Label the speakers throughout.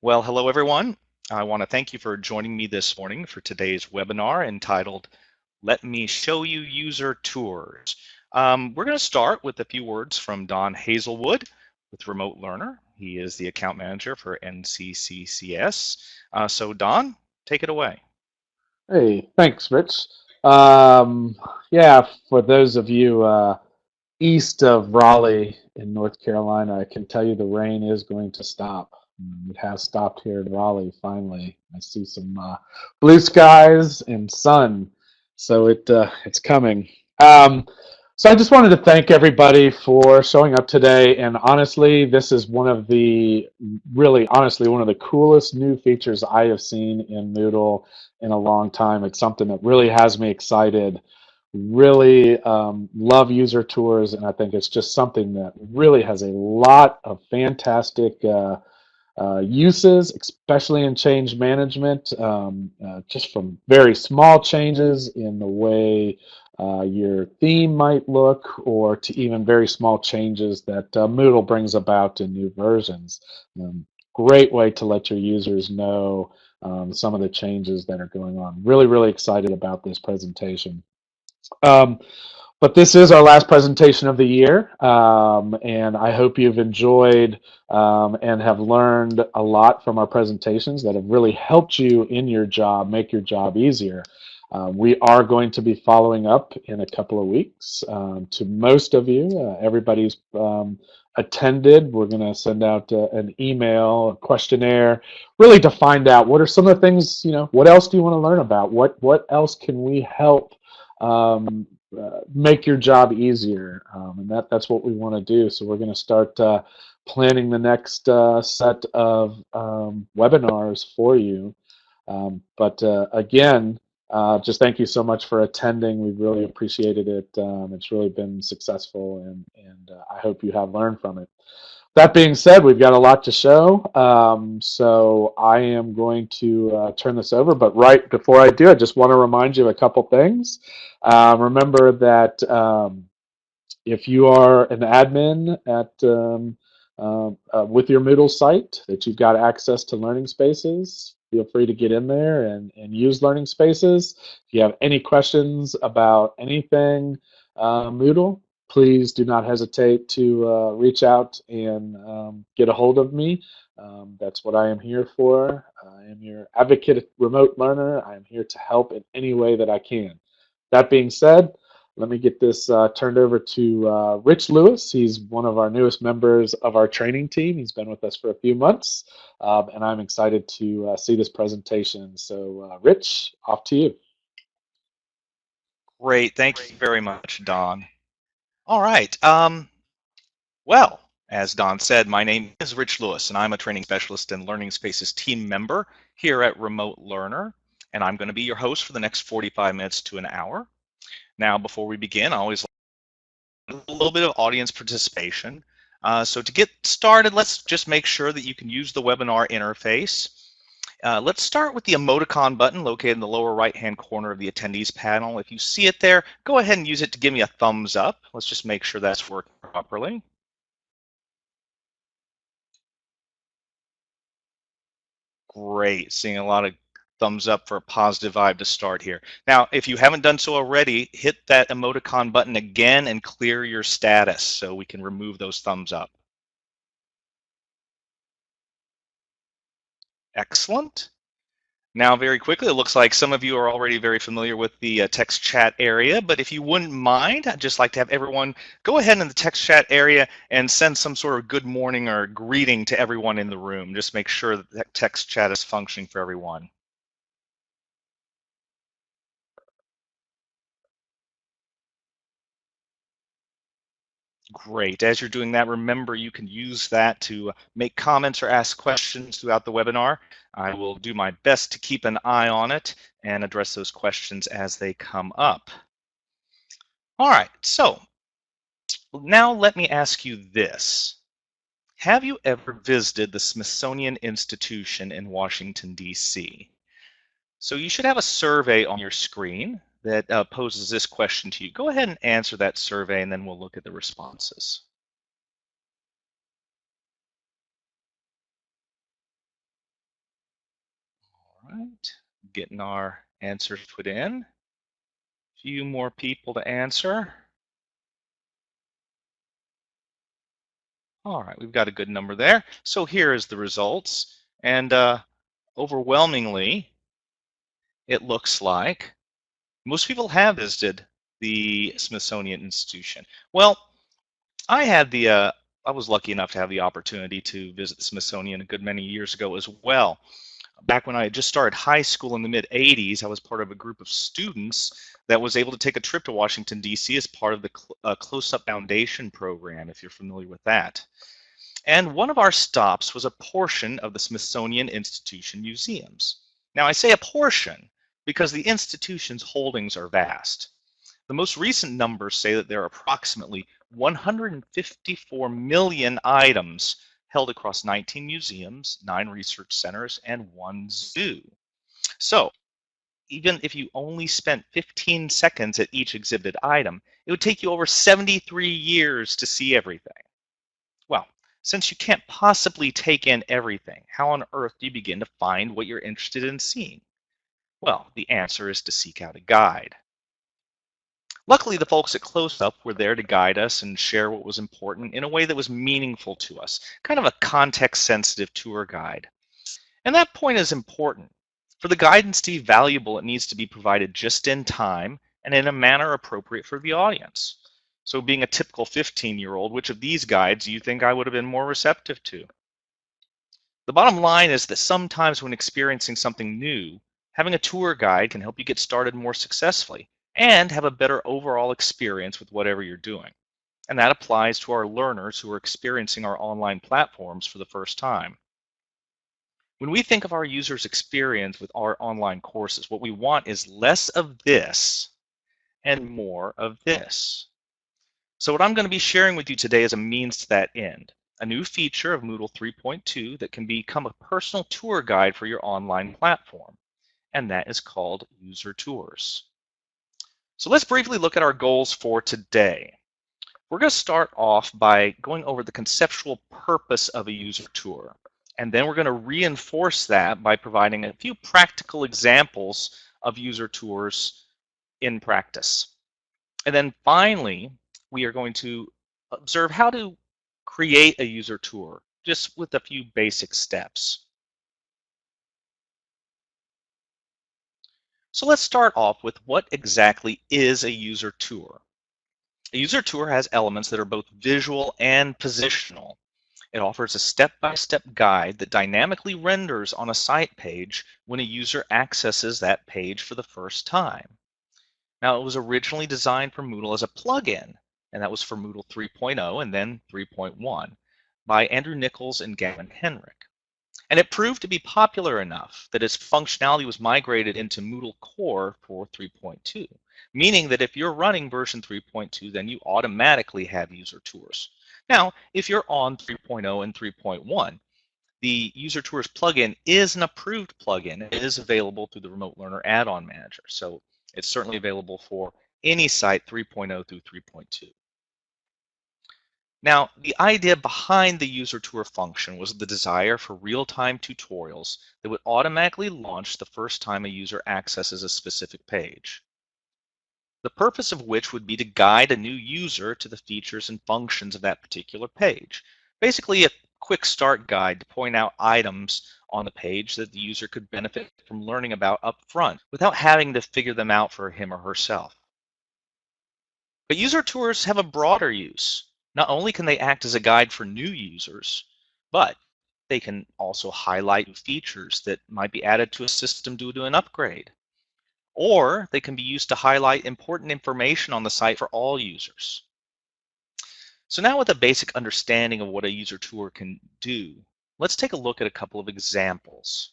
Speaker 1: Well, hello everyone. I want to thank you for joining me this morning for today's webinar entitled Let Me Show You User Tours. We're going to start with a few words from Don Hazelwood with Remote Learner. He is the account manager for NCCCS. So Don, take it away.
Speaker 2: Hey, thanks, Rich. Um, yeah, for those of you east of Raleigh in North Carolina, I can tell you the rain is going to stop. It has stopped here in Raleigh finally. I see some blue skies and sun, so it's coming. Um, so I just wanted to thank everybody for showing up today. And honestly, this is honestly, one of the coolest new features I have seen in Moodle in a long time. It's something that really has me excited. Really love user tours, and I think it's just something that really has a lot of fantastic uses, especially in change management, just from very small changes in the way your theme might look, or to even very small changes that Moodle brings about in new versions. Great way to let your users know some of the changes that are going on. Really, really excited about this presentation. Um, but this is our last presentation of the year, and I hope you've enjoyed and have learned a lot from our presentations that have really helped you in your job, make your job easier. We are going to be following up in a couple of weeks to most of you. Everybody's attended. We're going to send out an email, a questionnaire, really to find out what are some of the things, what else do you want to learn about? What else can we help make your job easier, and that's what we want to do. So we're going to start planning the next set of webinars for you. But again, just thank you so much for attending. We've really appreciated it. It's really been successful, and I hope you have learned from it. That being said, we've got a lot to show, so I am going to turn this over. But right before I do, I just want to remind you a couple things. Remember that if you are an admin with your Moodle site, that you've got access to learning spaces. Feel free to get in there and use learning spaces. If you have any questions about anything Moodle, please do not hesitate to reach out and get a hold of me. That's what I am here for. I am your advocate remote learner. I am here to help in any way that I can. That being said, let me get this turned over to Rich Lewis. He's one of our newest members of our training team. He's been with us for a few months, and I'm excited to see this presentation. So, Rich, off to you.
Speaker 1: Great. Thank you very much, Don. All right. Well, as Don said, my name is Rich Lewis, and I'm a training specialist and Learning Spaces team member here at Remote Learner, and I'm going to be your host for the next 45 minutes to an hour. Now, before we begin, I always like a little bit of audience participation. So to get started, let's just make sure that you can use the webinar interface. Let's start with the emoticon button located in the lower right-hand corner of the attendees panel. If you see it there, go ahead and use it to give me a thumbs up. Let's just make sure that's working properly. Great, seeing a lot of thumbs up for a positive vibe to start here. Now, if you haven't done so already, hit that emoticon button again and clear your status so we can remove those thumbs up. Excellent. Now, very quickly, it looks like some of you are already very familiar with the text chat area, but if you wouldn't mind, I'd just like to have everyone go ahead in the text chat area and send some sort of good morning or greeting to everyone in the room. Just make sure that that text chat is functioning for everyone. Great. As you're doing that, remember you can use that to make comments or ask questions throughout the webinar. I will do my best to keep an eye on it and address those questions as they come up. All right, so now let me ask you this. Have you ever visited the Smithsonian Institution in Washington, D.C.? So you should have a survey on your screen that poses this question to you. Go ahead and answer that survey, and then we'll look at the responses. right, getting our answers put in. A few more people to answer. All right, we've got a good number there. So here is the results. And overwhelmingly, it looks like most people have visited the Smithsonian Institution. Well, I was lucky enough to have the opportunity to visit the Smithsonian a good many years ago as well. Back when I had just started high school in the mid 80s, I was part of a group of students that was able to take a trip to Washington, D.C. as part of the Close Up Foundation program, if you're familiar with that. And one of our stops was a portion of the Smithsonian Institution museums. Now, I say a portion because the institution's holdings are vast. The most recent numbers say that there are approximately 154 million items held across 19 museums, 9 research centers, and 1 zoo. So, even if you only spent 15 seconds at each exhibited item, it would take you over 73 years to see everything. Well, since you can't possibly take in everything, how on earth do you begin to find what you're interested in seeing? Well, the answer is to seek out a guide. Luckily, the folks at Close Up were there to guide us and share what was important in a way that was meaningful to us, kind of a context-sensitive tour guide. And that point is important. For the guidance to be valuable, it needs to be provided just in time and in a manner appropriate for the audience. So being a typical 15-year-old, which of these guides do you think I would have been more receptive to? The bottom line is that sometimes when experiencing something new, having a tour guide can help you get started more successfully and have a better overall experience with whatever you're doing. And that applies to our learners who are experiencing our online platforms for the first time. When we think of our users' experience with our online courses, what we want is less of this and more of this. So what I'm going to be sharing with you today is a means to that end, a new feature of Moodle 3.2 that can become a personal tour guide for your online platform, and that is called user tours. So let's briefly look at our goals for today. We're going to start off by going over the conceptual purpose of a user tour, and then we're going to reinforce that by providing a few practical examples of user tours in practice. And then finally, we are going to observe how to create a user tour, just with a few basic steps. So let's start off with what exactly is a user tour. A user tour has elements that are both visual and positional. It offers a step-by-step guide that dynamically renders on a site page when a user accesses that page for the first time. Now, it was originally designed for Moodle as a plugin, and that was for Moodle 3.0 and then 3.1 by Andrew Nichols and Gavin Henrik. And it proved to be popular enough that its functionality was migrated into Moodle Core for 3.2, meaning that if you're running version 3.2, then you automatically have user tours. Now, if you're on 3.0 and 3.1, the User Tours plugin is an approved plugin. It is available through the Remote Learner Add-on Manager. So it's certainly available for any site 3.0 through 3.2. Now, the idea behind the user tour function was the desire for real-time tutorials that would automatically launch the first time a user accesses a specific page. The purpose of which would be to guide a new user to the features and functions of that particular page. Basically, a quick start guide to point out items on the page that the user could benefit from learning about up front without having to figure them out for him or herself. But user tours have a broader use. Not only can they act as a guide for new users, but they can also highlight features that might be added to a system due to an upgrade. Or they can be used to highlight important information on the site for all users. So now with a basic understanding of what a user tour can do, let's take a look at a couple of examples.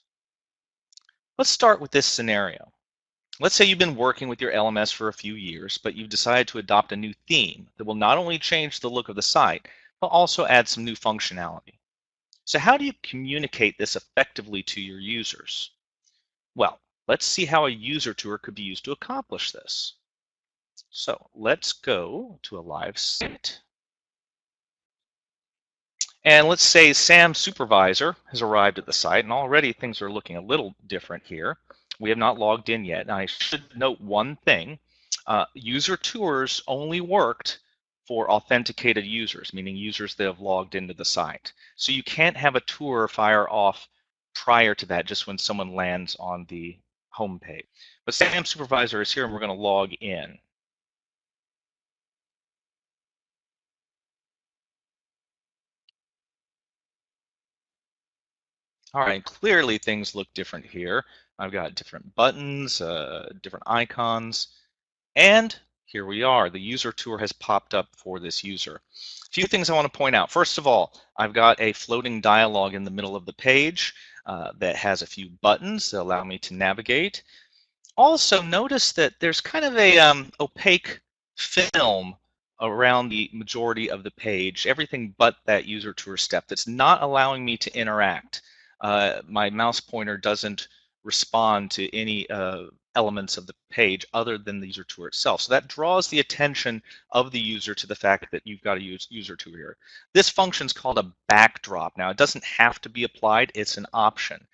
Speaker 1: Let's start with this scenario. Let's say you've been working with your LMS for a few years, but you've decided to adopt a new theme that will not only change the look of the site, but also add some new functionality. So how do you communicate this effectively to your users? Well, let's see how a user tour could be used to accomplish this. So let's go to a live site. And let's say Sam Supervisor has arrived at the site, and already things are looking a little different here. We have not logged in yet. And I should note one thing. User tours only worked for authenticated users, meaning users that have logged into the site. So you can't have a tour fire off prior to that, just when someone lands on the home page. But Sam Supervisor is here, and we're going to log in. All right, clearly things look different here. I've got different buttons, different icons, and here we are. The user tour has popped up for this user. A few things I want to point out. First of all, I've got a floating dialog in the middle of the page that has a few buttons that allow me to navigate. Also, notice that there's kind of a opaque film around the majority of the page, everything but that user tour step that's not allowing me to interact. My mouse pointer doesn't respond to any elements of the page other than the user tour itself. So that draws the attention of the user to the fact that you've got a user tour here. This function is called a backdrop. Now, it doesn't have to be applied. It's an option.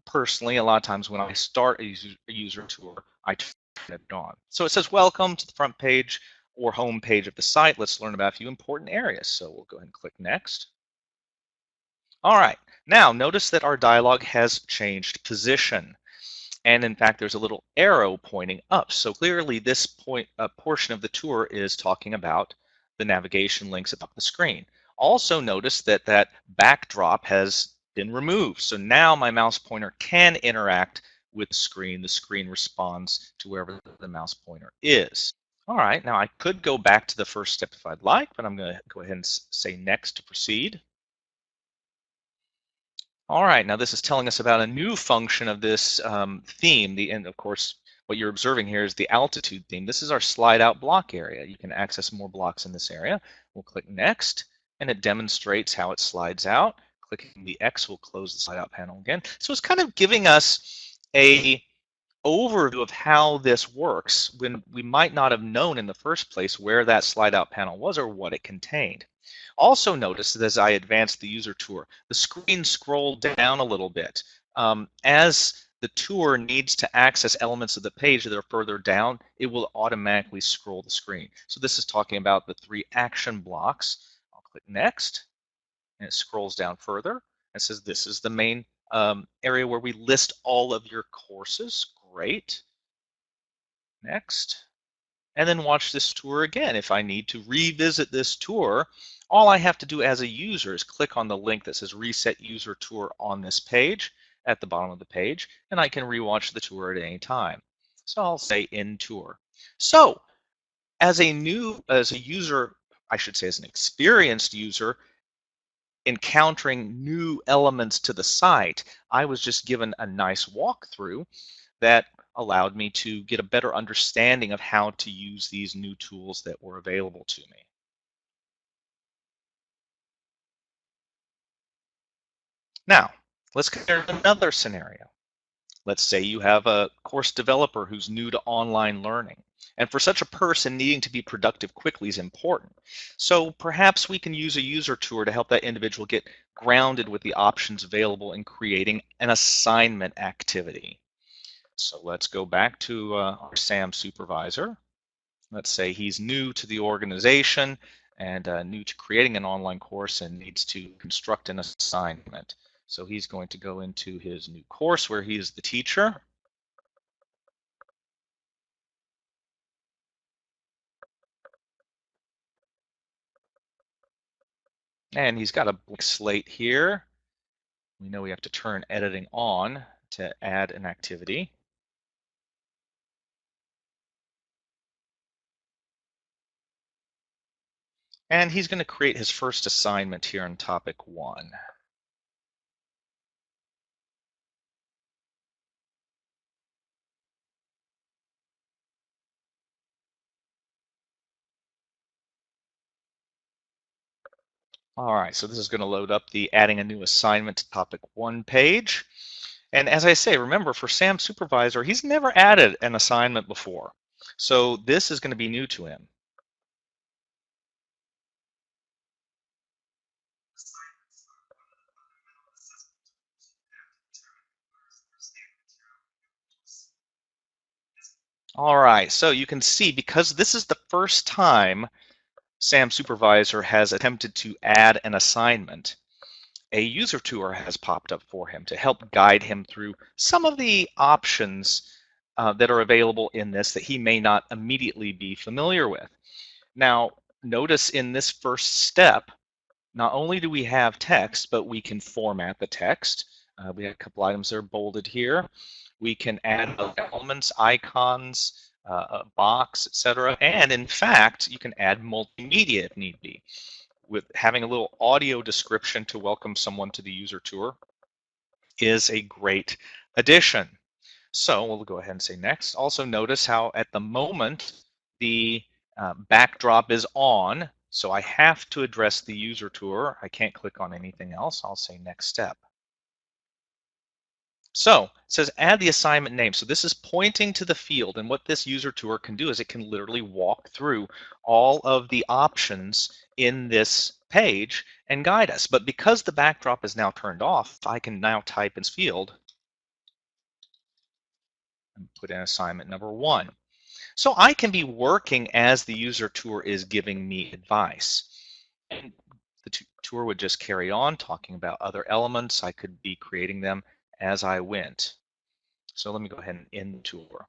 Speaker 1: Personally, a lot of times when I start a user tour, I turn it on. So it says, welcome to the front page or home page of the site. Let's learn about a few important areas. So we'll go ahead and click next. All right, now notice that our dialog has changed position. And in fact, there's a little arrow pointing up. So clearly this portion of the tour is talking about the navigation links above the screen. Also notice that that backdrop has been removed. So now my mouse pointer can interact with the screen. The screen responds to wherever the mouse pointer is. All right, now I could go back to the first step if I'd like, but I'm going to go ahead and say next to proceed. All right, now this is telling us about a new function of this theme. And of course, what you're observing here is the altitude theme. This is our slide out block area. You can access more blocks in this area. We'll click next, and it demonstrates how it slides out. Clicking the X will close the slide out panel again. So it's kind of giving us a overview of how this works when we might not have known in the first place where that slide out panel was or what it contained. Also notice that as I advance the user tour, the screen scrolled down a little bit. As the tour needs to access elements of the page that are further down, it will automatically scroll the screen. So this is talking about the 3 action blocks. I'll click next, and it scrolls down further. It says this is the main area where we list all of your courses. Great. Next. And then watch this tour again. If I need to revisit this tour, all I have to do as a user is click on the link that says Reset User Tour on this page at the bottom of the page, and I can rewatch the tour at any time. So I'll say End Tour. So as a user, I should say as an experienced user, encountering new elements to the site, I was just given a nice walkthrough that allowed me to get a better understanding of how to use these new tools that were available to me. Now, let's consider another scenario. Let's say you have a course developer who's new to online learning. And for such a person, needing to be productive quickly is important. So perhaps we can use a user tour to help that individual get grounded with the options available in creating an assignment activity. So let's go back to our SAM supervisor. Let's say he's new to the organization and new to creating an online course and needs to construct an assignment. So he's going to go into his new course where he is the teacher. And he's got a blank slate here. We know we have to turn editing on to add an activity. And he's going to create his first assignment here on topic 1. All right, so this is going to load up the adding a new assignment to topic 1 page. And as I say, remember for Sam Supervisor, he's never added an assignment before. So this is going to be new to him. All right, so you can see because this is the first time Sam Supervisor has attempted to add an assignment, a user tour has popped up for him to help guide him through some of the options that are available in this that he may not immediately be familiar with. Now, notice in this first step, not only do we have text, but we can format the text. We have a couple items that are bolded here. We can add elements, icons, a box, etc. And in fact, you can add multimedia if need be. With having a little audio description to welcome someone to the user tour is a great addition. So we'll go ahead and say next. Also notice how at the moment the backdrop is on, so I have to address the user tour. I can't click on anything else. I'll say next step. So it says add the assignment name. So this is pointing to the field, and what this user tour can do is it can literally walk through all of the options in this page and guide us. But because the backdrop is now turned off, I can now type in this field and put in assignment number 1. So I can be working as the user tour is giving me advice. And the tour would just carry on talking about other elements. I could be creating them as I went. So let me go ahead and end the tour.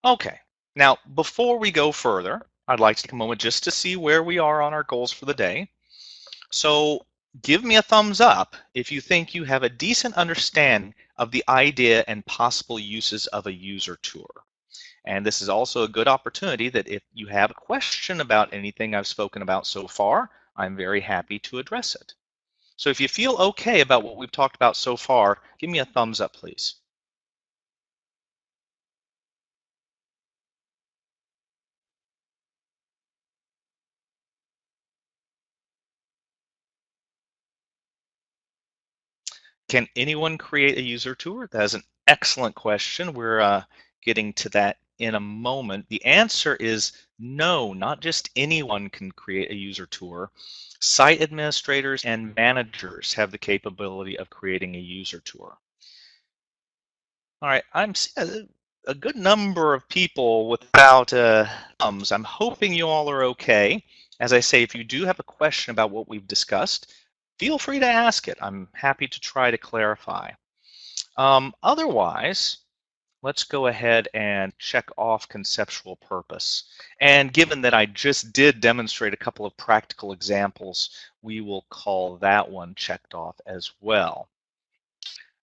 Speaker 1: Okay, now before we go further, I'd like to take a moment just to see where we are on our goals for the day. So give me a thumbs up if you think you have a decent understanding of the idea and possible uses of a user tour. And this is also a good opportunity that if you have a question about anything I've spoken about so far, I'm very happy to address it. So if you feel okay about what we've talked about so far, give me a thumbs up, please. Can anyone create a user tour? That is an excellent question. We're getting to that in a moment. The answer is no, not just anyone can create a user tour. Site administrators and managers have the capability of creating a user tour. All right, I'm seeing a good number of people without thumbs. I'm hoping you all are okay. As I say, if you do have a question about what we've discussed, feel free to ask it. I'm happy to try to clarify. Otherwise, let's go ahead and check off conceptual purpose. And given that I just did demonstrate a couple of practical examples, we will call that one checked off as well.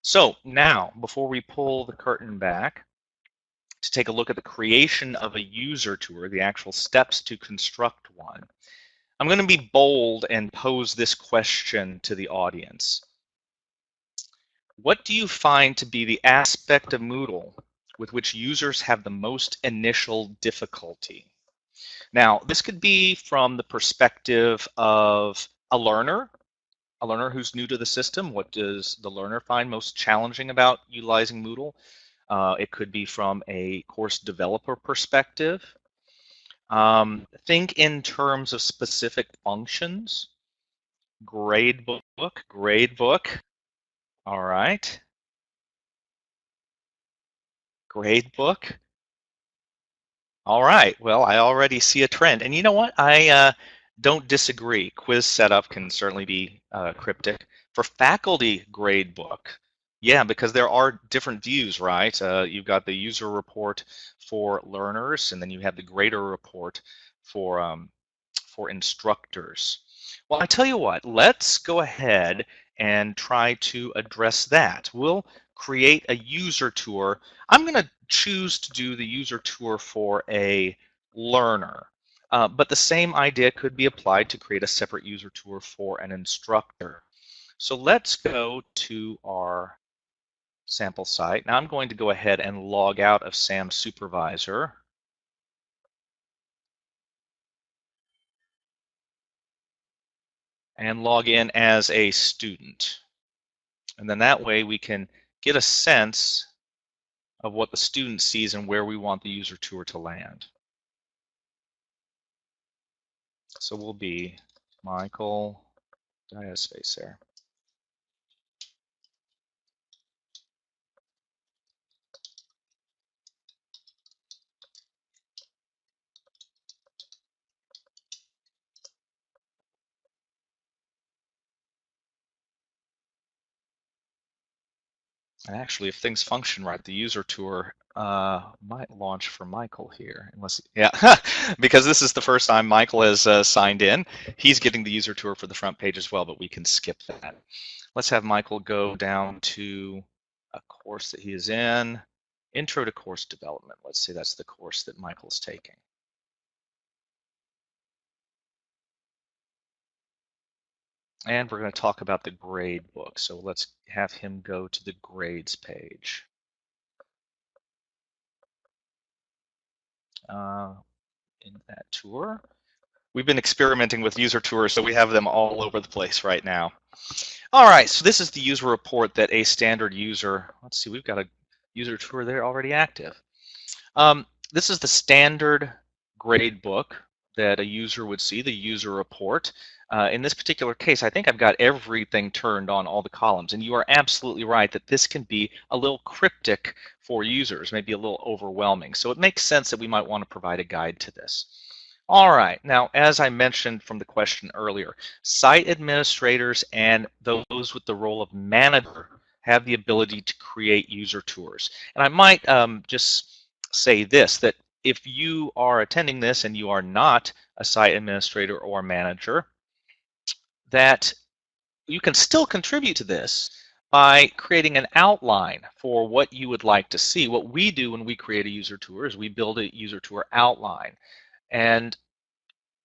Speaker 1: So now, before we pull the curtain back to take a look at the creation of a user tour, the actual steps to construct one, I'm going to be bold and pose this question to the audience. What do you find to be the aspect of Moodle with which users have the most initial difficulty? Now, this could be from the perspective of a learner who's new to the system. What does the learner find most challenging about utilizing Moodle? It could be from a course developer perspective. Think in terms of specific functions. Gradebook. All right. Gradebook. All right. Well, I already see a trend. And you know what? I don't disagree. Quiz setup can certainly be cryptic. For faculty gradebook, yeah, because there are different views, right? You've got the user report for learners, and then you have the grader report for instructors. Well, I tell you what, let's go ahead and try to address that. We'll create a user tour. I'm going to choose to do the user tour for a learner, but the same idea could be applied to create a separate user tour for an instructor. So let's go to our sample site. Now I'm going to go ahead and log out of SAM Supervisor. And log in as a student. And then that way we can get a sense of what the student sees and where we want the user tour to land. So we'll be Michael, did I have a space there? And actually, if things function right, the user tour might launch for Michael here, unless, yeah, because this is the first time Michael has signed in. He's getting the user tour for the front page as well, but we can skip that. Let's have Michael go down to a course that he is in, Intro to Course Development. Let's say that's the course that Michael's taking. And we're going to talk about the grade book. So let's have him go to the grades page. In that tour. We've been experimenting with user tours, so we have them all over the place right now. All right, so this is the user report that a standard user, let's see, we've got a user tour there already active. This is the standard grade book that a user would see, the user report. In this particular case, I think I've got everything turned on all the columns, and you are absolutely right that this can be a little cryptic for users, maybe a little overwhelming. So it makes sense that we might want to provide a guide to this. All right, now as I mentioned from the question earlier, site administrators and those with the role of manager have the ability to create user tours. And I might just say this, that if you are attending this and you are not a site administrator or manager, that you can still contribute to this by creating an outline for what you would like to see. What we do when we create a user tour is we build a user tour outline. And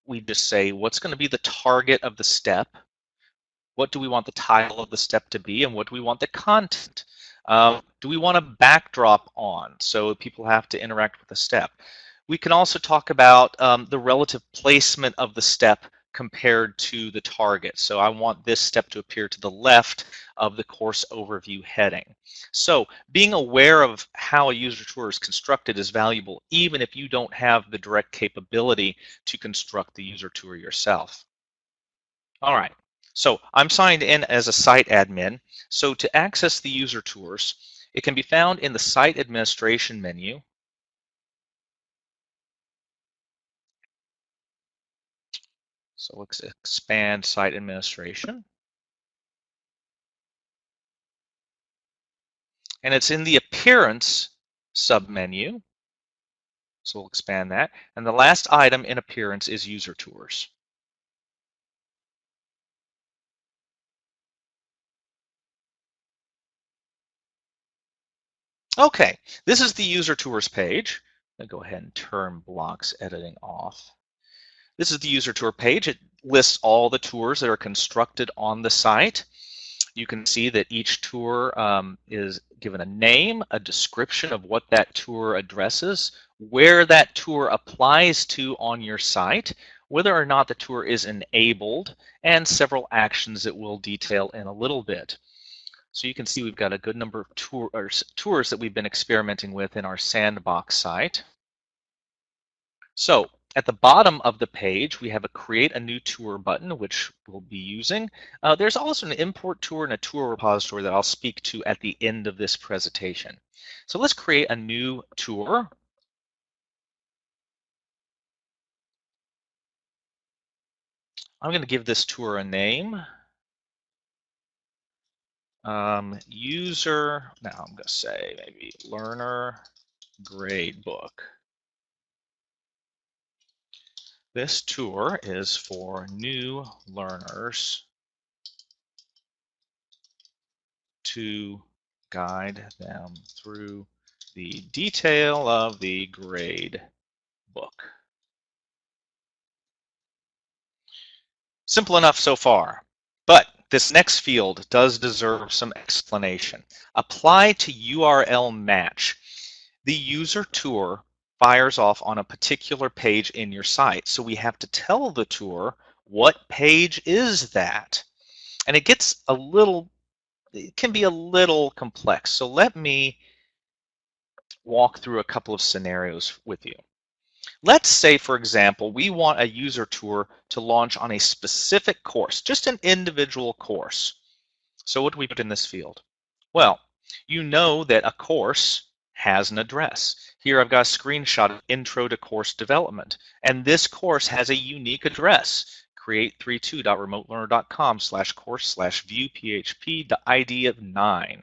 Speaker 1: we just say, what's going to be the target of the step? What do we want the title of the step to be? And what do we want the content? Do we want a backdrop on so people have to interact with the step? We can also talk about the relative placement of the step compared to the target. So I want this step to appear to the left of the course overview heading. So being aware of how a user tour is constructed is valuable, even if you don't have the direct capability to construct the user tour yourself. All right, so I'm signed in as a site admin. So to access the user tours, it can be found in the site administration menu. So let's expand site administration. And it's in the appearance submenu. So we'll expand that. And the last item in appearance is user tours. Okay, this is the user tours page. I'll go ahead and turn blocks editing off. This is the user tour page. It lists all the tours that are constructed on the site. You can see that each tour is given a name, a description of what that tour addresses, where that tour applies to on your site, whether or not the tour is enabled, and several actions that we'll detail in a little bit. So you can see we've got a good number of tours that we've been experimenting with in our sandbox site. So at the bottom of the page, we have a create a new tour button, which we'll be using. There's also an import tour and a tour repository that I'll speak to at the end of this presentation. So let's create a new tour. I'm going to give this tour a name. User, now I'm going to say maybe learner grade book. This tour is for new learners to guide them through the detail of the grade book. Simple enough so far, but this next field does deserve some explanation. Apply to URL match. The user tour fires off on a particular page in your site, so we have to tell the tour what page is that. And it gets a little, it can be a little complex. So let me walk through a couple of scenarios with you. Let's say, for example, we want a user tour to launch on a specific course, just an individual course. So what do we put in this field? Well, you know that a course has an address. Here I've got a screenshot of Intro to Course Development, and this course has a unique address, create32.remotelearner.com/course/viewphp, the ID of 9.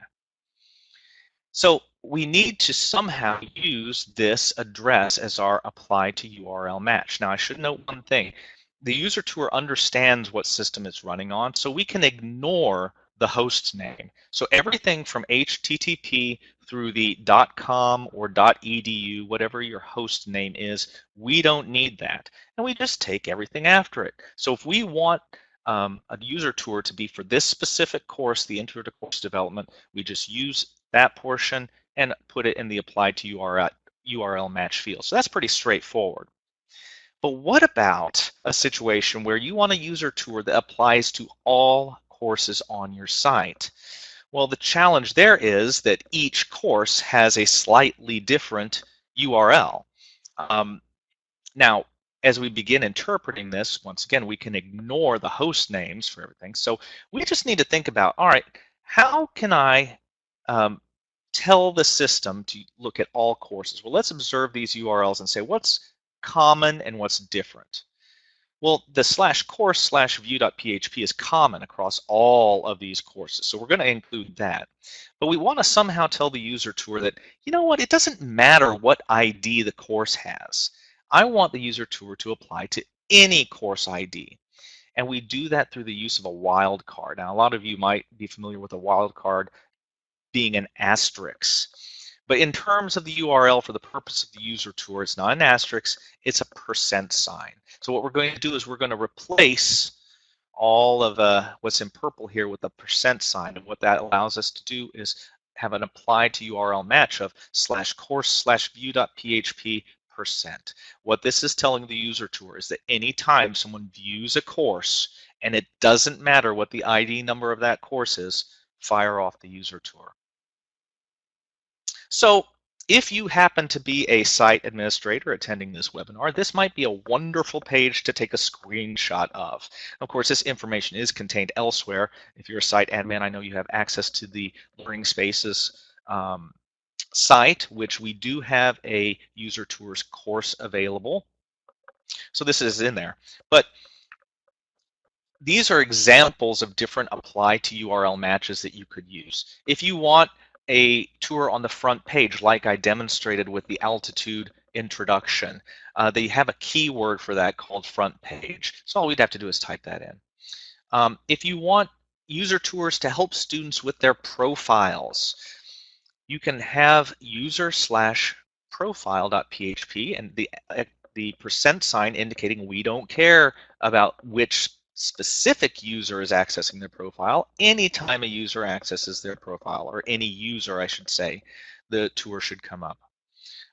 Speaker 1: So we need to somehow use this address as our apply to URL match. Now I should note one thing. The user tour understands what system it's running on, so we can ignore the host's name. So everything from HTTP through the .com or .edu, whatever your host name is, we don't need that. And we just take everything after it. So if we want a user tour to be for this specific course, the Intro to Course Development, we just use that portion and put it in the apply to URL match field. So that's pretty straightforward. But what about a situation where you want a user tour that applies to all courses on your site? Well, the challenge there is that each course has a slightly different URL. Now, as we begin interpreting this, once again, we can ignore the host names for everything. So we just need to think about, all right, how can I tell the system to look at all courses? Well, let's observe these URLs and say what's common and what's different. Well, the /course/view.php is common across all of these courses, so we're going to include that. But we want to somehow tell the user tour that, you know what, it doesn't matter what ID the course has. I want the user tour to apply to any course ID. And we do that through the use of a wildcard. Now, a lot of you might be familiar with a wildcard being an asterisk. But in terms of the URL for the purpose of the user tour, it's not an asterisk, it's a %sign. So what we're going to do is we're going to replace all of what's in purple here with a %sign. And what that allows us to do is have an apply to URL match of /course/view.php %. What this is telling the user tour is that anytime someone views a course, and it doesn't matter what the ID number of that course is, fire off the user tour. So if you happen to be a site administrator attending this webinar, this might be a wonderful page to take a screenshot of. Of course, this information is contained elsewhere. If you're a site admin, I know you have access to the Learning Spaces site, which we do have a user tours course available. So this is in there. But these are examples of different apply to URL matches that you could use. If you want a tour on the front page, like I demonstrated with the altitude introduction, they have a keyword for that called front page. So all we'd have to do is type that in. If you want user tours to help students with their profiles, you can have user/profile.php and the %sign indicating we don't care about which specific user is accessing their profile. Anytime a user accesses their profile, or any user, I should say, the tour should come up.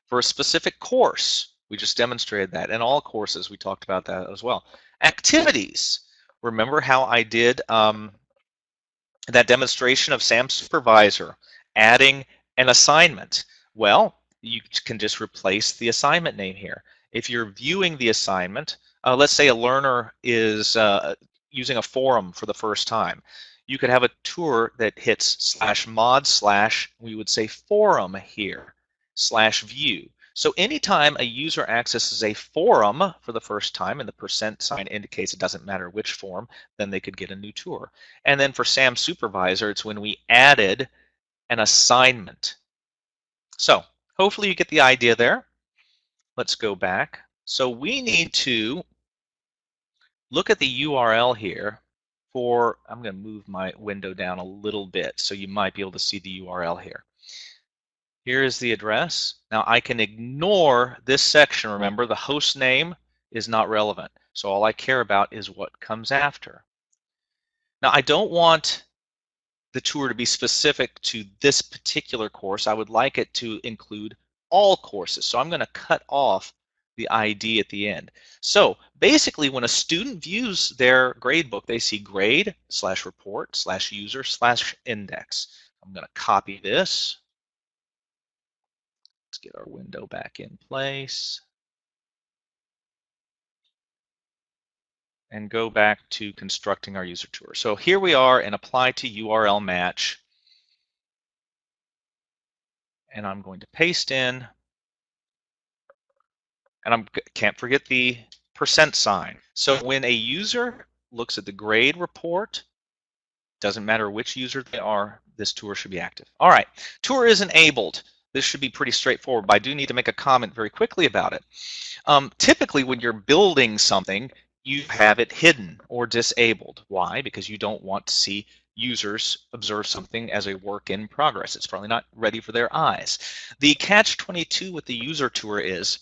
Speaker 1: For a specific course, we just demonstrated that. In all courses, we talked about that as well. Activities. Remember how I did that demonstration of SAM Supervisor adding an assignment? Well, you can just replace the assignment name here. If you're viewing the assignment, let's say a learner is using a forum for the first time. You could have a tour that hits /mod/ we would say forum here, /view. So anytime a user accesses a forum for the first time, and the %sign indicates it doesn't matter which forum, then they could get a new tour. And then for SAM Supervisor, it's when we added an assignment. So hopefully you get the idea there. Let's go back. So we need to look at the URL here for, I'm going to move my window down a little bit so you might be able to see the URL here. Here is the address. Now I can ignore this section. Remember, the host name is not relevant. So all I care about is what comes after. Now I don't want the tour to be specific to this particular course. I would like it to include all courses. So I'm going to cut off the ID at the end. So basically, when a student views their gradebook, they see grade/report/user/index. I'm going to copy this. Let's get our window back in place. And go back to constructing our user tour. So here we are in apply to URL match. And I'm going to paste in, and I can't forget the %sign. So when a user looks at the grade report, doesn't matter which user they are, this tour should be active. All right, tour is enabled. This should be pretty straightforward, but I do need to make a comment very quickly about it. Typically, when you're building something, you have it hidden or disabled. Why? Because you don't want to see users observe something as a work in progress. It's probably not ready for their eyes. The catch-22 with the user tour is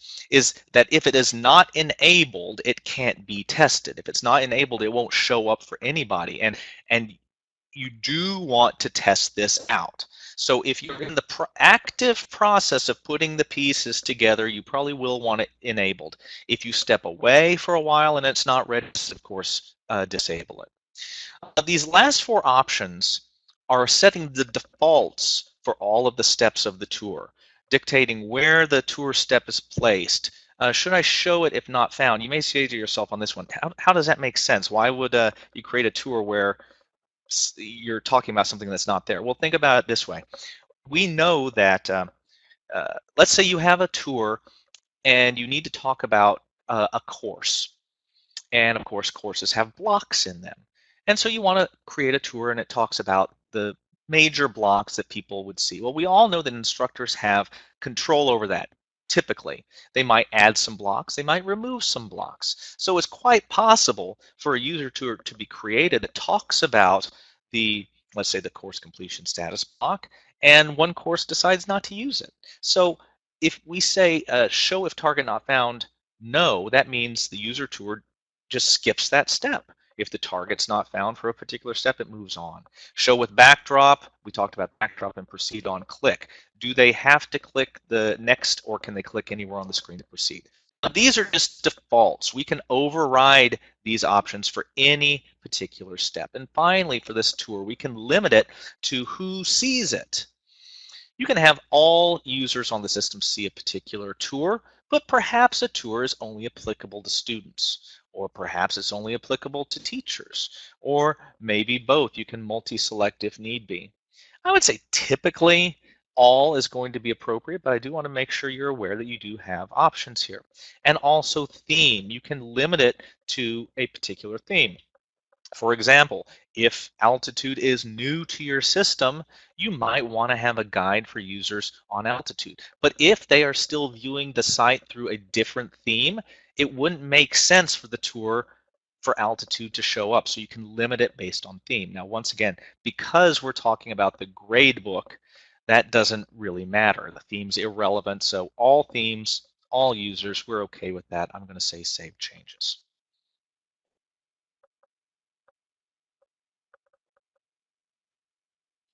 Speaker 1: that if it is not enabled, it can't be tested. If it's not enabled, it won't show up for anybody. And you do want to test this out. So if you're in the active process of putting the pieces together, you probably will want it enabled. If you step away for a while and it's not ready, of course, disable it. These last four options are setting the defaults for all of the steps of the tour, dictating where the tour step is placed. Should I show it if not found? You may say to yourself on this one, how does that make sense? Why would you create a tour where you're talking about something that's not there? Well, think about it this way. We know that, let's say you have a tour and you need to talk about a course. And of course, courses have blocks in them. And so you want to create a tour and it talks about the major blocks that people would see. Well, we all know that instructors have control over that. Typically, they might add some blocks, they might remove some blocks. So it's quite possible for a user tour to be created that talks about the, let's say, the course completion status block, and one course decides not to use it. So if we say show if target not found, no, that means the user tour just skips that step. If the target's not found for a particular step, it moves on. Show with backdrop, we talked about backdrop and proceed on click. Do they have to click the next or can they click anywhere on the screen to proceed? These are just defaults. We can override these options for any particular step. And finally, for this tour, we can limit it to who sees it. You can have all users on the system see a particular tour, but perhaps a tour is only applicable to students, or perhaps it's only applicable to teachers, or maybe both. You can multi-select if need be. I would say typically all is going to be appropriate, but I do want to make sure you're aware that you do have options here. And also theme. You can limit it to a particular theme. For example, if altitude is new to your system, you might want to have a guide for users on altitude. But if they are still viewing the site through a different theme, it wouldn't make sense for the tour for altitude to show up. So you can limit it based on theme. Now, once again, because we're talking about the grade book, that doesn't really matter. The theme's irrelevant. So all themes, all users, we're okay with that. I'm going to say save changes.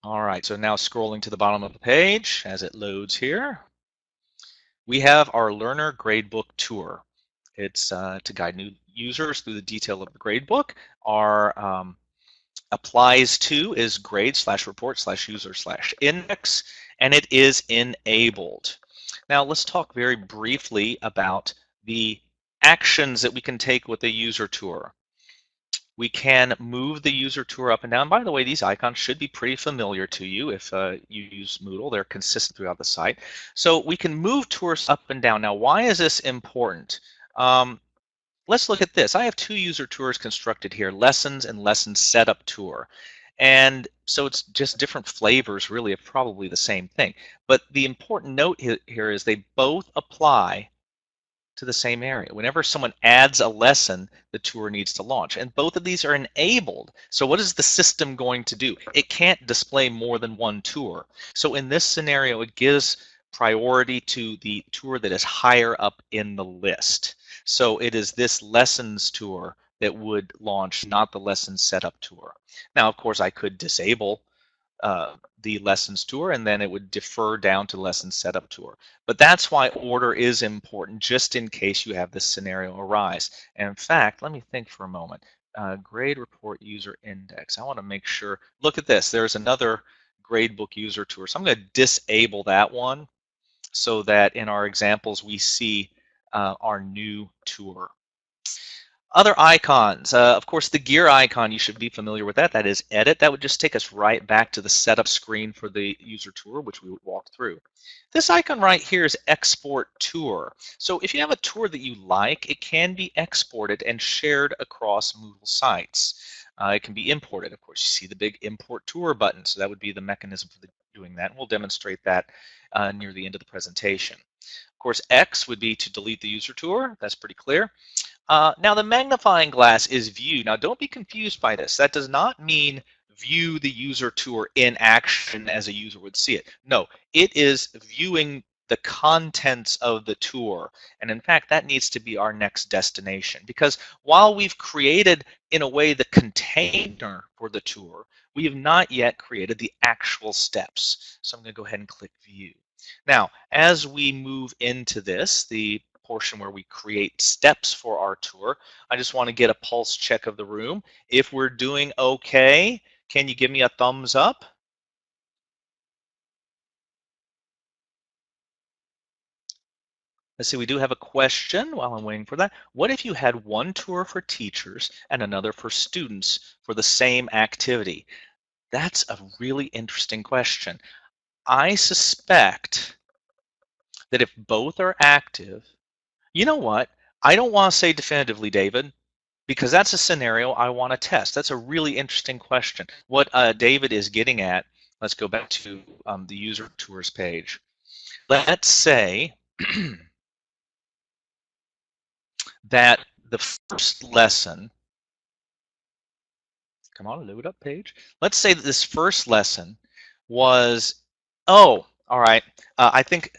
Speaker 1: All right, so now scrolling to the bottom of the page as it loads here, we have our Learner Gradebook Tour. It's to guide new users through the detail of the gradebook. Our applies to is grade/report/user/index, and it is enabled. Now let's talk very briefly about the actions that we can take with the user tour. We can move the user tour up and down. By the way, these icons should be pretty familiar to you if you use Moodle. They're consistent throughout the site. So we can move tours up and down. Now, why is this important? Let's look at this. I have two user tours constructed here, lessons and lesson setup tour. And so it's just different flavors, really, of probably the same thing. But the important note here is they both apply to the same area. Whenever someone adds a lesson, the tour needs to launch. And both of these are enabled. So what is the system going to do? It can't display more than one tour. So in this scenario, it gives priority to the tour that is higher up in the list. So it is this lessons tour that would launch, not the lesson setup tour. Now, of course, I could disable the lessons tour, and then it would defer down to lesson setup tour. But that's why order is important, just in case you have this scenario arise. And in fact, let me think for a moment. Grade report user index. I want to make sure. Look at this. There's another gradebook user tour. So I'm going to disable that one so that in our examples we see our new tour. Other icons, of course, the gear icon, you should be familiar with that. That is edit. That would just take us right back to the setup screen for the user tour, which we would walk through. This icon right here is export tour. So if you have a tour that you like, it can be exported and shared across Moodle sites. It can be imported. Of course, you see the big import tour button, so that would be the mechanism for doing that. And we'll demonstrate that near the end of the presentation. Of course, X would be to delete the user tour. That's pretty clear. Now, the magnifying glass is view. Now, don't be confused by this. That does not mean view the user tour in action as a user would see it. No, it is viewing the contents of the tour. And in fact, that needs to be our next destination. Because while we've created, in a way, the container for the tour, we have not yet created the actual steps. So I'm going to go ahead and click View. Now, as we move into this, the portion where we create steps for our tour, I just want to get a pulse check of the room. If we're doing okay, can you give me a thumbs up? Let's see, we do have a question while I'm waiting for that. What if you had one tour for teachers and another for students for the same activity? That's a really interesting question. I suspect that if both are active, you know what? I don't want to say definitively, David, because that's a scenario I want to test. That's a really interesting question. What David is getting at, let's go back to the user tours page. Let's say that the first lesson, come on, load up page. Let's say that this first lesson was, oh, all right, I think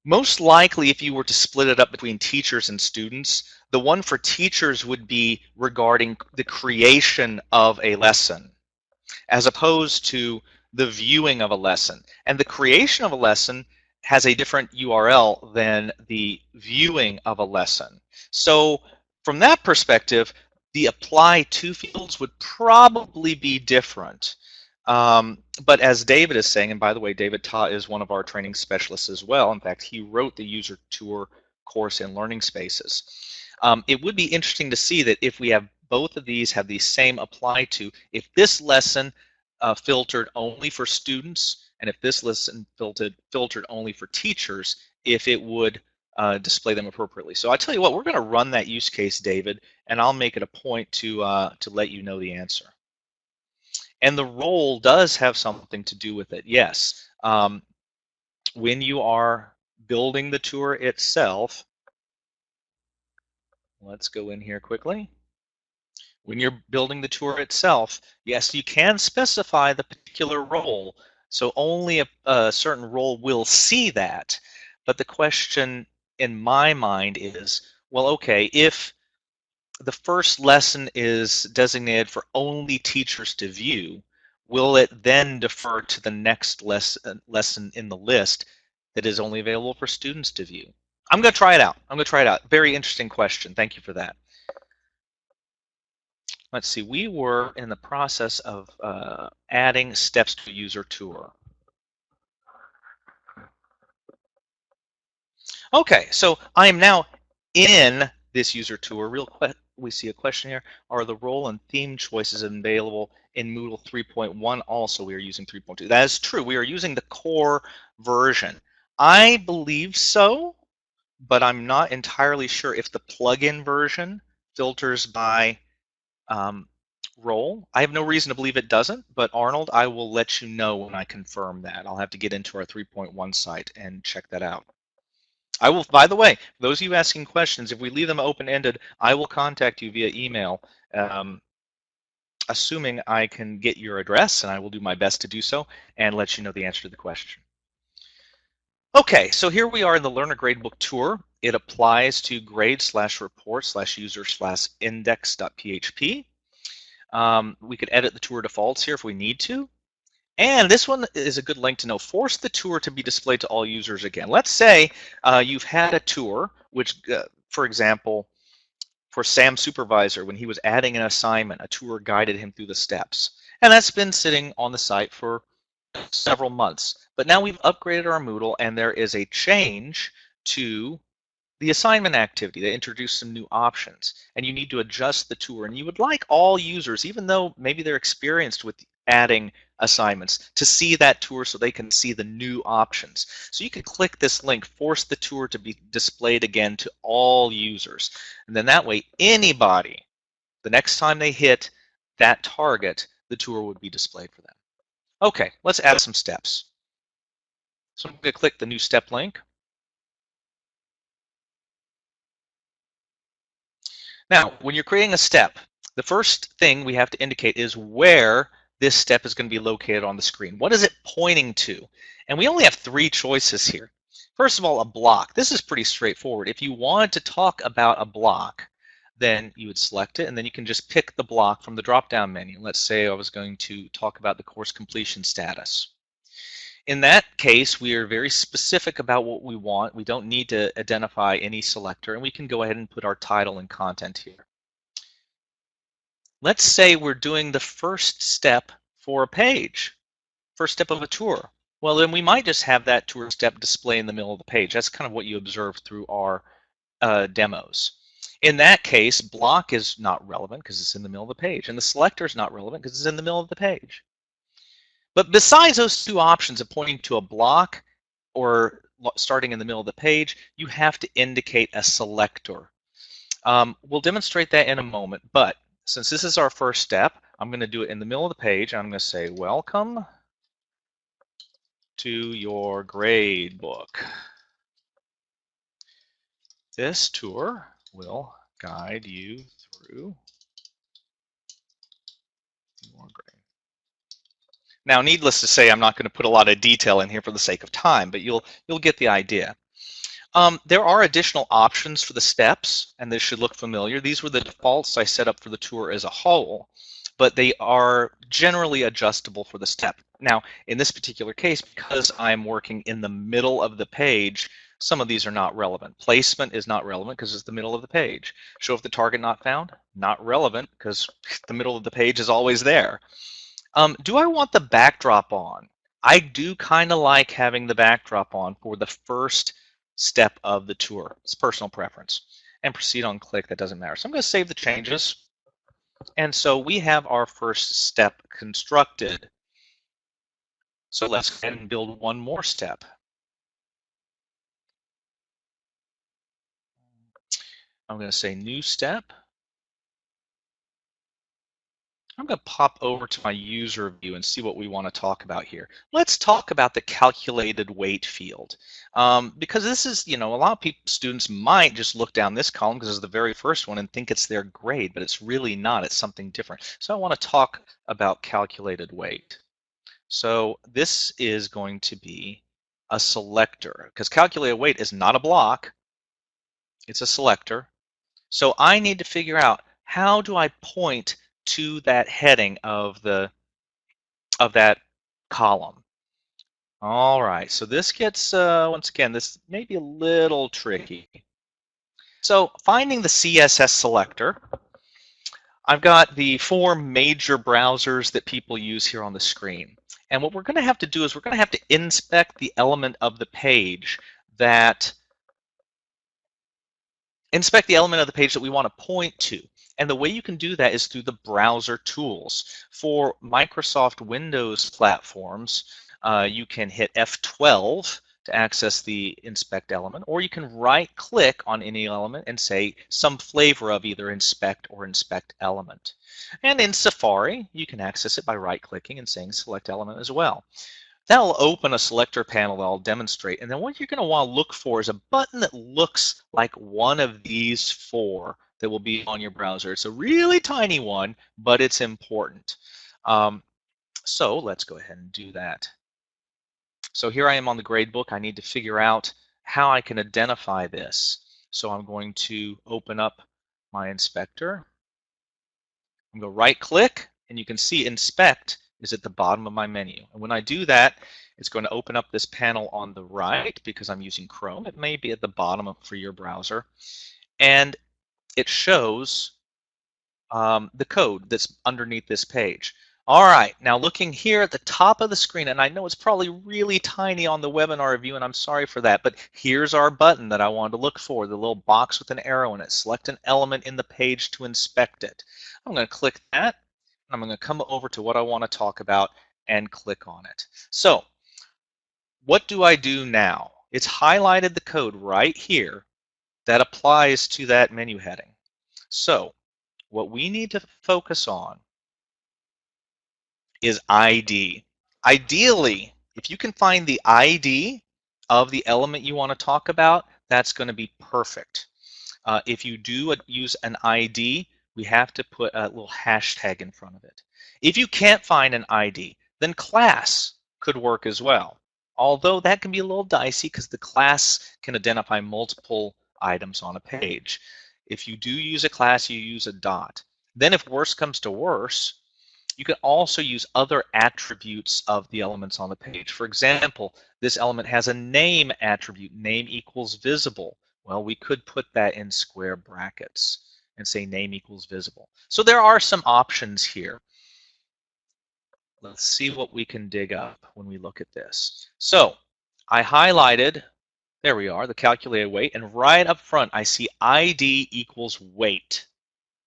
Speaker 1: most likely if you were to split it up between teachers and students, the one for teachers would be regarding the creation of a lesson, as opposed to the viewing of a lesson. And the creation of a lesson has a different URL than the viewing of a lesson. So from that perspective, the apply to fields would probably be different. But as David is saying, and by the way, David Ta is one of our training specialists as well. In fact, he wrote the user tour course in Learning Spaces. It would be interesting to see that if we have both of these have the same apply to, if this lesson filtered only for students, and if this lesson filtered only for teachers, if it would display them appropriately. So I tell you what, we're going to run that use case, David, and I'll make it a point to let you know the answer. And the role does have something to do with it, yes. When you are building the tour itself, let's go in here quickly. When you're building the tour itself, yes, you can specify the particular role, so only a certain role will see that. But the question in my mind is, well, okay, if the first lesson is designated for only teachers to view, will it then defer to the next lesson in the list that is only available for students to view? I'm going to try it out. I'm going to try it out. Very interesting question. Thank you for that. Let's see. We were in the process of adding steps to user tour. Okay, so I am now in this user tour. We see a question here. Are the role and theme choices available in Moodle 3.1 also? We are using 3.2. That is true. We are using the core version. I believe so, but I'm not entirely sure if the plugin version filters by role. I have no reason to believe it doesn't, but Arnold, I will let you know when I confirm that. I'll have to get into our 3.1 site and check that out. I will, by the way, for those of you asking questions, if we leave them open-ended, I will contact you via email, assuming I can get your address, and I will do my best to do so, and let you know the answer to the question. Okay, so here we are in the Learner Gradebook Tour. It applies to grade/report/users/index.php. We could edit the tour defaults here if we need to. And this one is a good link to know. Force the tour to be displayed to all users again. Let's say you've had a tour, which, for example, for Sam's supervisor, when he was adding an assignment, a tour guided him through the steps. And that's been sitting on the site for several months. But now we've upgraded our Moodle, and there is a change to the assignment activity. They introduced some new options, and you need to adjust the tour. And you would like all users, even though maybe they're experienced with adding assignments, to see that tour so they can see the new options. So you can click this link, force the tour to be displayed again to all users. And then that way, anybody The next time they hit that target, the tour would be displayed for them. Okay, let's add some steps. So I'm going to click the new step link. Now, when you're creating a step, the first thing we have to indicate is where this step is going to be located on the screen. What is it pointing to? And we only have 3 choices here. First of all, a block. This is pretty straightforward. If you wanted to talk about a block, then you would select it, and then you can just pick the block from the drop-down menu. Let's say I was going to talk about the course completion status. In that case, we are very specific about what we want. We don't need to identify any selector, and we can go ahead and put our title and content here. Let's say we're doing the first step for a page, first step of a tour. Well, then we might just have that tour step display in the middle of the page. That's kind of what you observe through our demos. In that case, block is not relevant because it's in the middle of the page, and the selector is not relevant because it's in the middle of the page. But besides those 2 options of pointing to a block or starting in the middle of the page, you have to indicate a selector. We'll demonstrate that in a moment, but since this is our first step, I'm going to do it in the middle of the page. I'm going to say, welcome to your grade book. This tour will guide you through your grade. Now, needless to say, I'm not going to put a lot of detail in here for the sake of time, but you'll get the idea. There are additional options for the steps, and this should look familiar. These were the defaults I set up for the tour as a whole, but they are generally adjustable for the step. Now, in this particular case, because I'm working in the middle of the page, some of these are not relevant. Placement is not relevant because it's the middle of the page. Show if the target not found? Not relevant because the middle of the page is always there. Do I want the backdrop on? I do kind of like having the backdrop on for the first step of the tour. It's personal preference. And proceed on click, that doesn't matter. So I'm going to save the changes. And so we have our first step constructed. So let's go ahead and build one more step. I'm going to say new step. I'm going to pop over to my user view and see what we want to talk about here. Let's talk about the calculated weight field. Because this is, a lot of students might just look down this column because it's the very first one and think it's their grade, but it's really not. It's something different. So I want to talk about calculated weight. So this is going to be a selector because calculated weight is not a block. It's a selector. So I need to figure out how do I point to that heading of that column. All right, so this gets, once again, this may be a little tricky. So finding the CSS selector, I've got the 4 major browsers that people use here on the screen. And what we're going to have to do is we're going to have to inspect the element of the page that we want to point to. And the way you can do that is through the browser tools. For Microsoft Windows platforms, you can hit F12 to access the inspect element, or you can right-click on any element and say some flavor of either inspect or inspect element. And in Safari, you can access it by right-clicking and saying select element as well. That will open a selector panel that I'll demonstrate. And then what you're going to want to look for is a button that looks like one of these 4 that will be on your browser. It's a really tiny one, but it's important. So let's go ahead and do that. So here I am on the gradebook. I need to figure out how I can identify this. So I'm going to open up my inspector. I'm going to right-click, and you can see inspect is at the bottom of my menu. And when I do that, it's going to open up this panel on the right because I'm using Chrome. It may be at the bottom for your browser. And it shows the code that's underneath this page. All right, now looking here at the top of the screen, and I know it's probably really tiny on the webinar view, and I'm sorry for that, but here's our button that I wanted to look for, the little box with an arrow in it. Select an element in the page to inspect it. I'm going to click that. I'm going to come over to what I want to talk about and click on it. So what do I do now? It's highlighted the code right here that applies to that menu heading. So what we need to focus on is ID. Ideally, if you can find the ID of the element you want to talk about, that's going to be perfect. If you do use an ID, we have to put a little hashtag in front of it. If you can't find an ID, then class could work as well. Although that can be a little dicey because the class can identify multiple items on a page. If you do use a class, you use a dot. Then if worse comes to worse, you can also use other attributes of the elements on the page. For example, this element has a name attribute, name equals visible. Well, we could put that in square brackets and say name equals visible. So there are some options here. Let's see what we can dig up when we look at this. So I highlighted, there we are, the calculated weight, and right up front I see ID equals weight.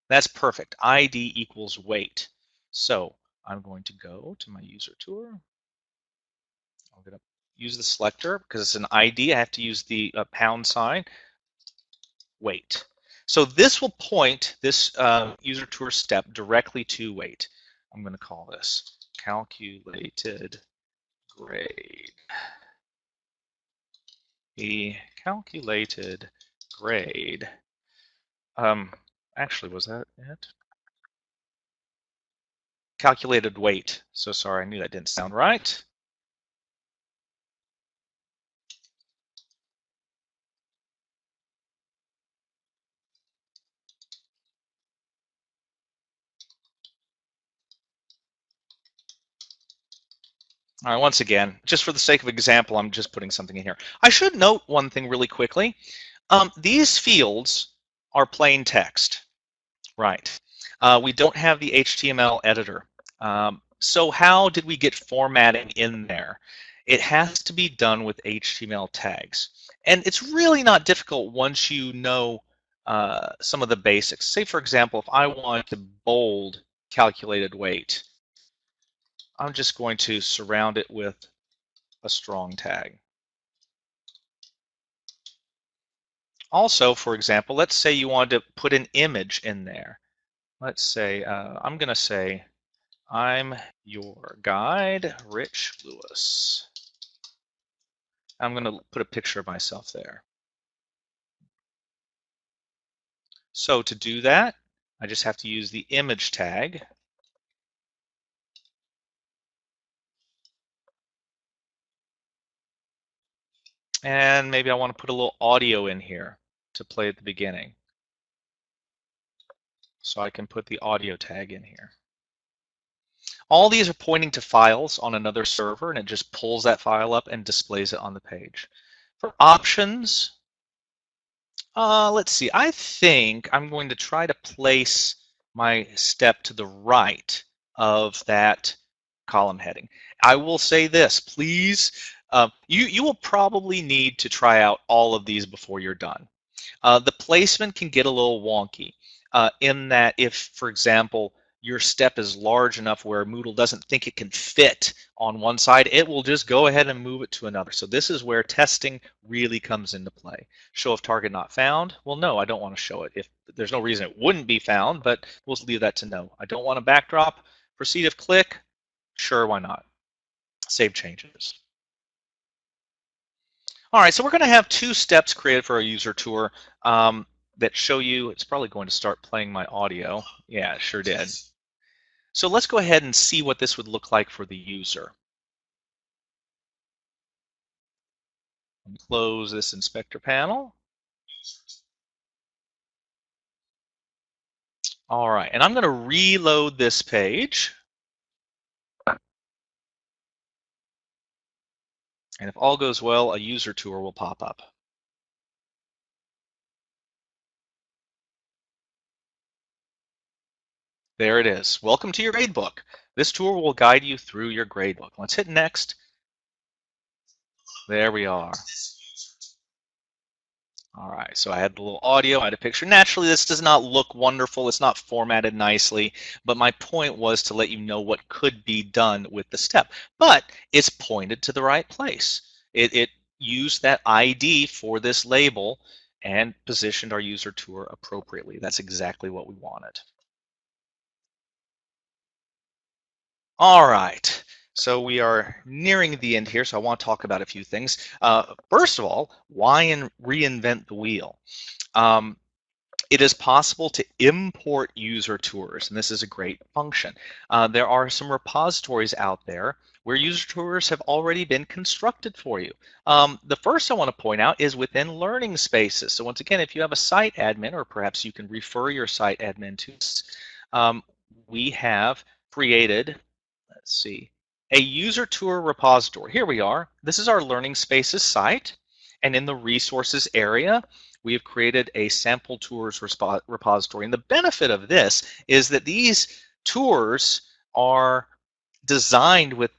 Speaker 1: That's perfect. ID equals weight. So I'm going to go to my user tour. I'm going to use the selector because it's an ID. I have to use the pound sign, weight. So this will point this user tour step directly to weight. I'm going to call this calculated grade. The calculated grade. Actually, was that it? Calculated weight. So sorry, I knew that didn't sound right. All right, once again, just for the sake of example, I'm just putting something in here. I should note one thing really quickly. These fields are plain text, right? We don't have the HTML editor. So how did we get formatting in there? It has to be done with HTML tags. And it's really not difficult once you know some of the basics. Say, for example, if I want to bold calculated weight, I'm just going to surround it with a strong tag. Also, for example, let's say you wanted to put an image in there. Let's say, I'm going to say, I'm your guide, Rich Lewis. I'm going to put a picture of myself there. So to do that, I just have to use the image tag. And maybe I want to put a little audio in here to play at the beginning. So I can put the audio tag in here. All these are pointing to files on another server, and it just pulls that file up and displays it on the page. For options, let's see. I think I'm going to try to place my step to the right of that column heading. I will say this, please. You will probably need to try out all of these before you're done. The placement can get a little wonky in that if, for example, your step is large enough where Moodle doesn't think it can fit on one side, it will just go ahead and move it to another. So this is where testing really comes into play. Show if target not found. Well, no, I don't want to show it. If there's no reason it wouldn't be found, but we'll leave that to no. I don't want a backdrop. Proceed if click. Sure, why not? Save changes. All right, so we're going to have two steps created for a user tour that show you. It's probably going to start playing my audio. Yeah, it sure did. So let's go ahead and see what this would look like for the user. Close this inspector panel. All right, and I'm going to reload this page. And if all goes well, a user tour will pop up. There it is. Welcome to your gradebook. This tour will guide you through your gradebook. Let's hit next. There we are. All right, so I had the little audio, I had a picture. Naturally, this does not look wonderful. It's not formatted nicely, but my point was to let you know what could be done with the step. But it's pointed to the right place. It used that ID for this label and positioned our user tour appropriately. That's exactly what we wanted. All right. So we are nearing the end here, so I want to talk about a few things. First of all, why reinvent the wheel? Um, it is possible to import user tours, and this is a great function. There are some repositories out there where user tours have already been constructed for you. The first I want to point out is within learning spaces. So once again, if you have a site admin, or perhaps you can refer your site admin to us, we have created, let's see, a user tour repository. Here we are. This is our learning spaces site, and in the resources area, we have created a sample tours repository. And the benefit of this is that these tours are designed with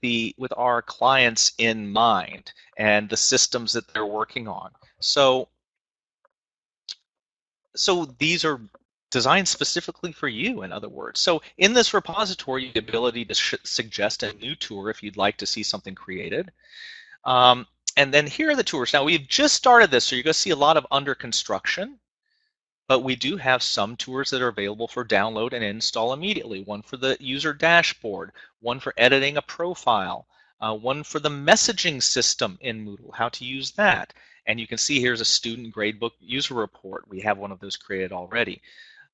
Speaker 1: our clients in mind and the systems that they're working on. So these are designed specifically for you, in other words. So in this repository, you have the ability to suggest a new tour if you'd like to see something created. And then here are the tours. Now we've just started this, so you're going to see a lot of under construction, but we do have some tours that are available for download and install immediately. One for the user dashboard, one for editing a profile, one for the messaging system in Moodle, how to use that. And you can see here's a student gradebook user report. We have one of those created already.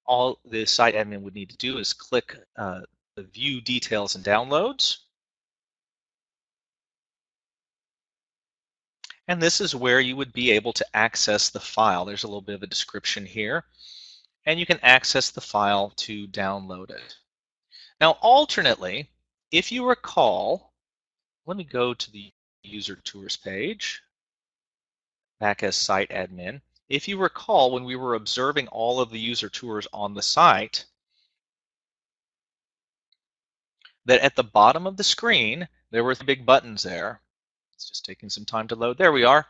Speaker 1: All the site admin would need to do is click the view details and downloads. And this is where you would be able to access the file. There's a little bit of a description here. And you can access the file to download it. Now, alternately, if you recall, let me go to the user tours page, back as site admin. If you recall, when we were observing all of the user tours on the site, that at the bottom of the screen, there were 3 big buttons there. It's just taking some time to load. There we are.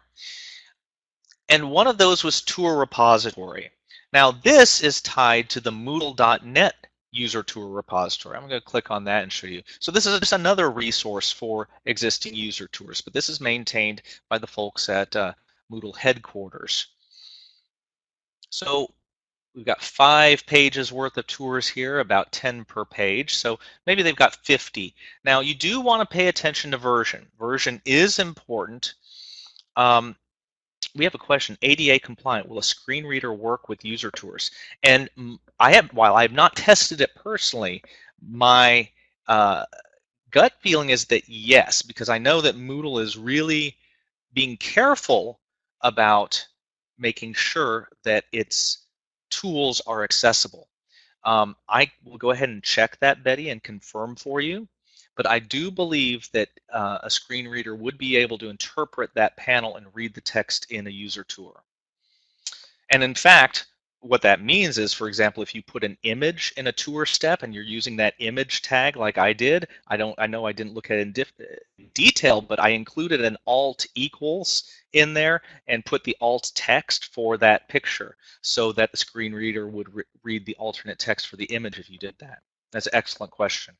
Speaker 1: And one of those was Tour Repository. Now, this is tied to the Moodle.net user tour repository. I'm going to click on that and show you. So this is just another resource for existing user tours, but this is maintained by the folks at Moodle headquarters. So we've got 5 pages worth of tours here, about 10 per page. So maybe they've got 50. Now you do want to pay attention to version. Version is important. We have a question. ADA compliant. Will a screen reader work with user tours? And while I have not tested it personally, my gut feeling is that yes, because I know that Moodle is really being careful about making sure that its tools are accessible. I will go ahead and check that, Betty, and confirm for you. But I do believe that a screen reader would be able to interpret that panel and read the text in a user tour. And in fact, what that means is, for example, if you put an image in a tour step and you're using that image tag like I did, I know I didn't look at it in detail, but I included an alt equals in there and put the alt text for that picture so that the screen reader would read the alternate text for the image if you did that. That's an excellent question.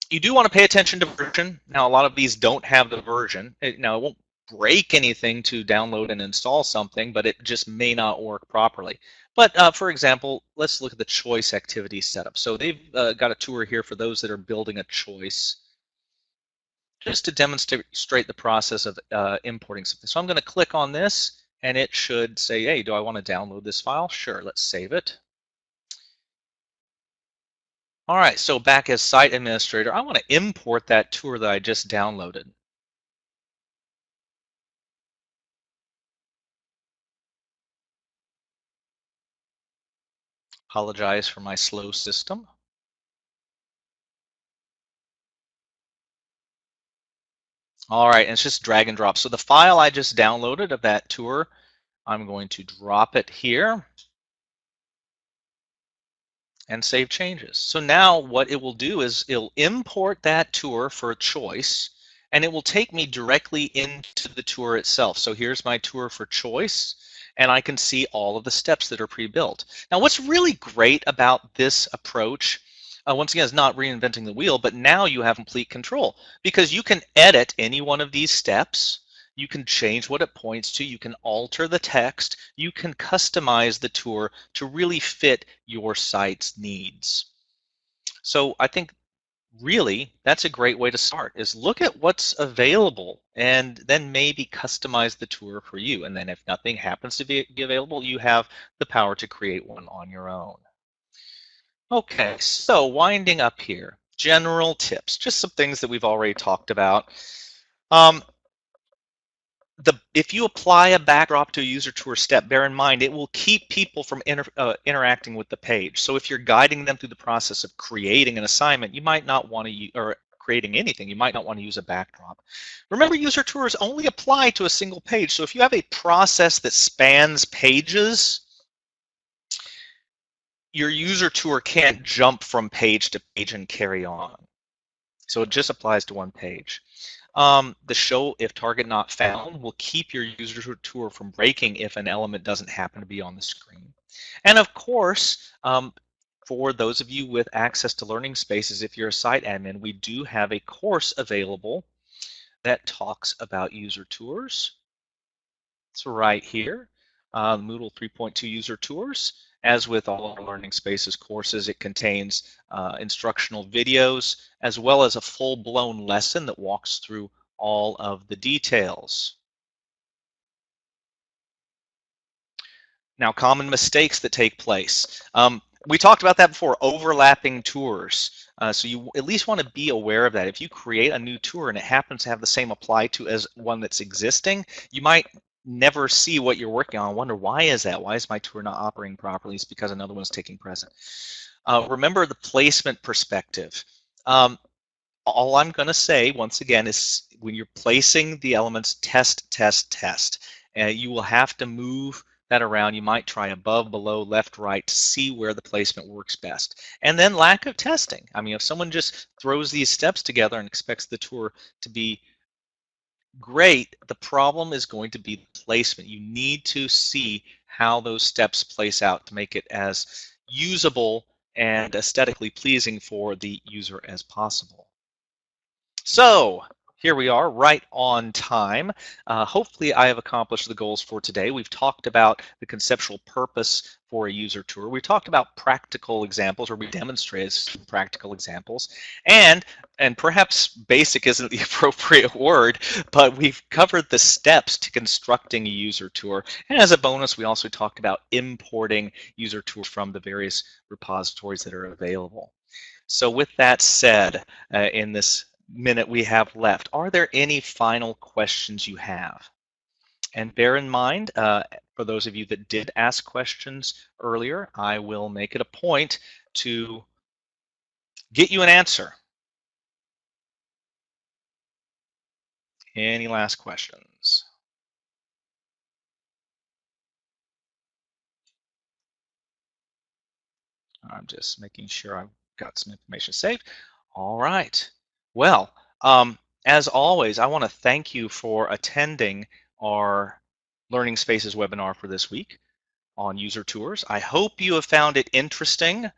Speaker 1: You do want to pay attention to version. Now, a lot of these don't have the version. Now, it won't break anything to download and install something, but it just may not work properly. But for example, let's look at the choice activity setup. So they've got a tour here for those that are building a choice, just to demonstrate the process of importing something. So I'm going to click on this, and it should say, hey, do I want to download this file? Sure, let's save it. All right, so back as site administrator, I want to import that tour that I just downloaded. Apologize for my slow system. All right, and it's just drag and drop. So the file I just downloaded of that tour, I'm going to drop it here and save changes. So now what it will do is it'll import that tour for a choice, and it will take me directly into the tour itself. So here's my tour for choice, and I can see all of the steps that are pre-built. Now what's really great about this approach, once again, is not reinventing the wheel, but now you have complete control because you can edit any one of these steps. You can change what it points to. You can alter the text. You can customize the tour to really fit your site's needs. So I think really, that's a great way to start, is look at what's available and then maybe customize the tour for you. And then if nothing happens to be available, you have the power to create one on your own. Okay, so winding up here, general tips, just some things that we've already talked about. Um, if you apply a backdrop to a user tour step, bear in mind it will keep people from interacting with the page. So if you're guiding them through the process of creating an assignment, you might not want to or creating anything, you might not want to use a backdrop. Remember, user tours only apply to a single page. So if you have a process that spans pages, your user tour can't jump from page to page and carry on. So it just applies to one page. The show if target not found will keep your user tour from breaking if an element doesn't happen to be on the screen. And of course, for those of you with access to learning spaces, if you're a site admin, we do have a course available that talks about user tours. It's right here, Moodle 3.2 user tours. As with all our Learning Spaces courses, it contains instructional videos as well as a full-blown lesson that walks through all of the details. Now, common mistakes that take place. We talked about that before, overlapping tours. So you at least want to be aware of that. If you create a new tour and it happens to have the same apply to as one that's existing, you might never see what you're working on. Wonder, why is that? Why is my tour not operating properly? It's because another one's taking precedent. Remember the placement perspective. All I'm going to say once again is when you're placing the elements, test, test, test. You will have to move that around. You might try above, below, left, right to see where the placement works best. And then lack of testing. I mean, if someone just throws these steps together and expects the tour to be great, the problem is going to be placement. You need to see how those steps place out to make it as usable and aesthetically pleasing for the user as possible. So here we are, right on time. Hopefully I have accomplished the goals for today. We've talked about the conceptual purpose for a user tour. We talked about practical examples, or we demonstrated some practical examples. And perhaps basic isn't the appropriate word, but we've covered the steps to constructing a user tour. And as a bonus, we also talked about importing user tours from the various repositories that are available. So with that said, in this minute we have left, are there any final questions you have? And bear in mind, for those of you that did ask questions earlier, I will make it a point to get you an answer. Any last questions? I'm just making sure I've got some information saved. All right. Well, as always, I want to thank you for attending our Learning Spaces webinar for this week on user tours. I hope you have found it interesting.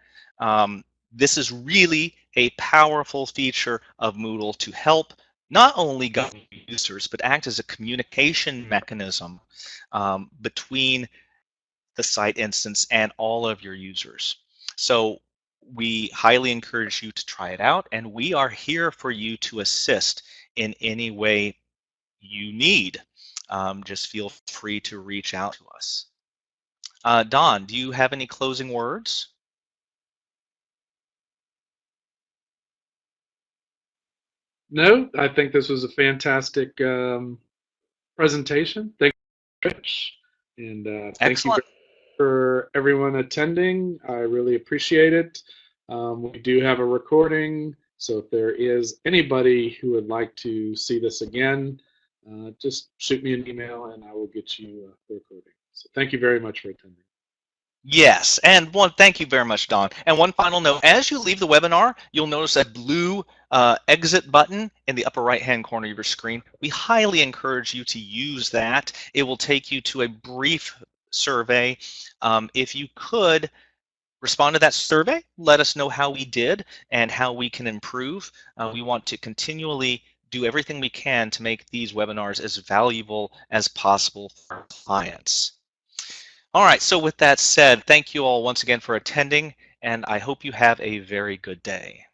Speaker 1: This is really a powerful feature of Moodle to help not only guide users, but act as a communication mechanism between the site instance and all of your users. So we highly encourage you to try it out, and we are here for you to assist in any way you need. Just feel free to reach out to us. Don, do you have any closing words?
Speaker 2: No, I think this was a fantastic presentation. Thank you, Rich, and thank you
Speaker 1: Excellent.
Speaker 2: for everyone attending. I really appreciate it. We do have a recording, so if there is anybody who would like to see this again, just shoot me an email and I will get you the recording. So thank you very much for attending.
Speaker 1: Yes, and thank you very much, Don. And one final note, as you leave the webinar, you'll notice a blue exit button in the upper right-hand corner of your screen. We highly encourage you to use that. It will take you to a brief survey. If you could respond to that survey, let us know how we did and how we can improve. We want to continually do everything we can to make these webinars as valuable as possible for our clients. All right, so with that said, thank you all once again for attending, and I hope you have a very good day.